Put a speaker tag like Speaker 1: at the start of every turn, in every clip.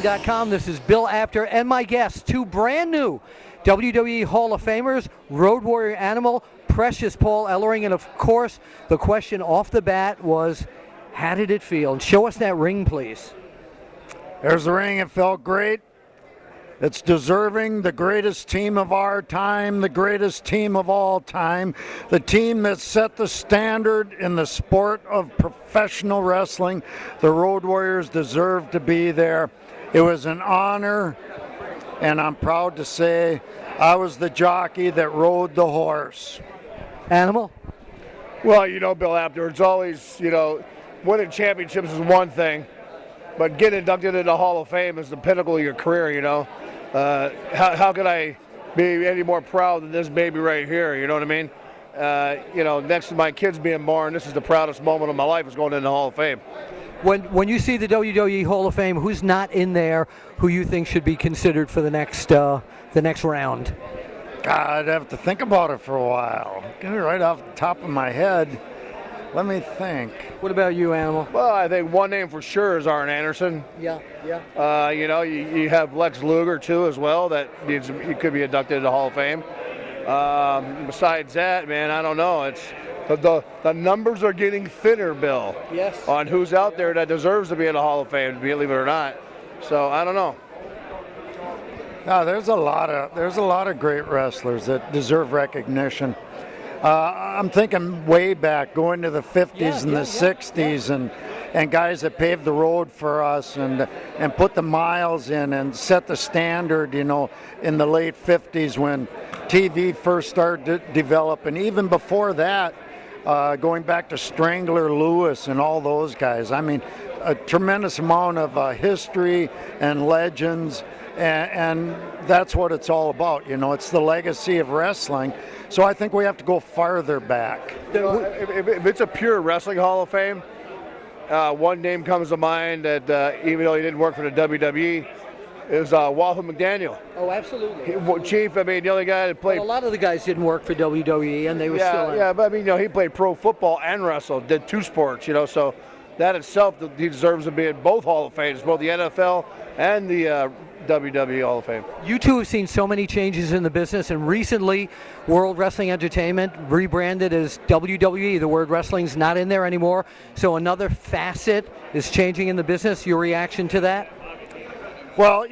Speaker 1: wrestling.com. This is Bill Apter and my guests, two brand new WWE Hall of Famers, Road Warrior Animal, Precious Paul Ellering, and of course, the question off the bat was, how did it feel? And show us that ring, please.
Speaker 2: There's the ring. It felt great. It's deserving, the greatest team of our time, the greatest team of all time, the team that set the standard in the sport of professional wrestling. The Road Warriors deserve to be there. It was an honor, and I'm proud to say I was the jockey that rode the horse.
Speaker 1: Animal?
Speaker 3: Well, Bill Apter, it's always, winning championships is one thing, but getting inducted into the Hall of Fame is the pinnacle of your career, How could I be any more proud than this baby right here, you know what I mean? Next to my kids being born, this is the proudest moment of my life, is going into the Hall of Fame.
Speaker 1: When you see the WWE Hall of Fame, who's not in there who you think should be considered for the next round?
Speaker 2: God, I'd have to think about it for a while. Get it right off the top of my head. Let me think.
Speaker 1: What about you, Animal?
Speaker 3: Well, I think one name for sure is Arn Anderson.
Speaker 1: Yeah.
Speaker 3: You have Lex Luger, too, as well, he could be inducted into the Hall of Fame. Besides that, man, I don't know. It's the numbers are getting thinner, Bill.
Speaker 1: Yes.
Speaker 3: On who's out there that deserves to be in the Hall of Fame, believe it or not. So I don't know.
Speaker 2: No, there's a lot of great wrestlers that deserve recognition. I'm thinking way back, going to the 50s and the 60s, and guys that paved the road for us and put the miles in and set the standard, in the late 50s when TV first started to develop. And even before that, going back to Strangler Lewis and all those guys. I mean, a tremendous amount of history and legends. And that's what it's all about. It's the legacy of wrestling. So I think we have to go farther back.
Speaker 3: If it's a pure wrestling Hall of Fame, one name comes to mind that even though he didn't work for the WWE, is Wahoo McDaniel.
Speaker 1: Oh, absolutely.
Speaker 3: Chief, the only guy that played.
Speaker 1: Well, a lot of the guys didn't work for WWE, and they were still in.
Speaker 3: Yeah, but he played pro football and wrestled, did two sports, so that itself, he deserves to be in both Hall of Fames, both the NFL and the WWE Hall of Fame.
Speaker 1: You two have seen so many changes in the business, and recently World Wrestling Entertainment rebranded as WWE. The word wrestling's not in there anymore, so another facet is changing in the business. Your reaction to that?
Speaker 2: Well,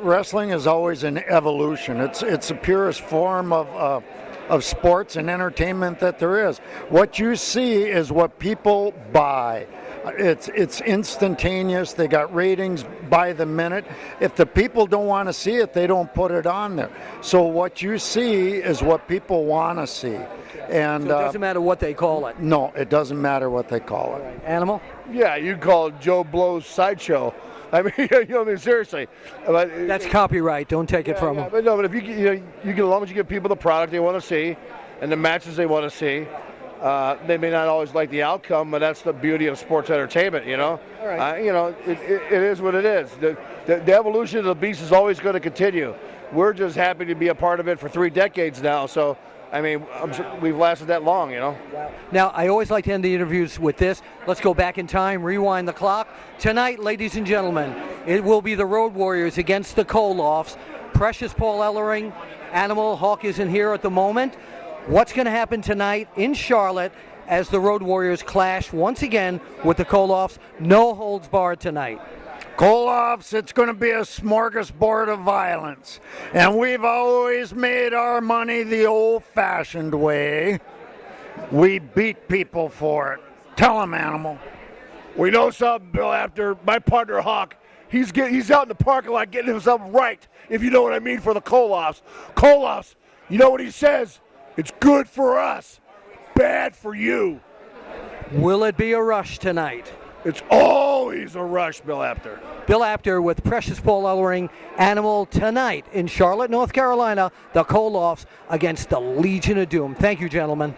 Speaker 2: wrestling is always an evolution. It's the purest form of sports and entertainment that there is. What you see is what people buy. It's instantaneous. They got ratings by the minute. If the people don't want to see it, they don't put it on there. So what you see is what people want to see. And
Speaker 1: so it doesn't matter what they call it.
Speaker 2: No, it doesn't matter what they call it.
Speaker 1: Right. Animal?
Speaker 3: Yeah, you call it Joe Blow's Sideshow. I mean, seriously.
Speaker 1: That's copyright. Don't take it from them.
Speaker 3: But if you as long as you give people the product they want to see and the matches they want to see. They may not always like the outcome, but that's the beauty of sports entertainment,
Speaker 1: All right.
Speaker 3: It is what it is. The evolution of the beast is always going to continue. We're just happy to be a part of it for 3 decades now, so, we've lasted that long,
Speaker 1: Wow. Now, I always like to end the interviews with this. Let's go back in time, rewind the clock. Tonight, ladies and gentlemen, it will be the Road Warriors against the Koloffs. Precious Paul Ellering, Animal Hawk isn't here at the moment. What's going to happen tonight in Charlotte as the Road Warriors clash once again with the Koloffs? No holds barred tonight.
Speaker 2: Koloffs, it's going to be a smorgasbord of violence. And we've always made our money the old-fashioned way. We beat people for it. Tell them, Animal.
Speaker 3: We know something, Bill, after my partner Hawk. He's out in the parking lot getting himself right, if you know what I mean, for the Koloffs. Koloffs, you know what he says? It's good for us, bad for you.
Speaker 1: Will it be a rush tonight?
Speaker 3: It's always a rush, Bill Apter.
Speaker 1: Bill Apter with Precious Paul Ellering, Animal, tonight in Charlotte, North Carolina, the Koloffs against the Legion of Doom. Thank you, gentlemen.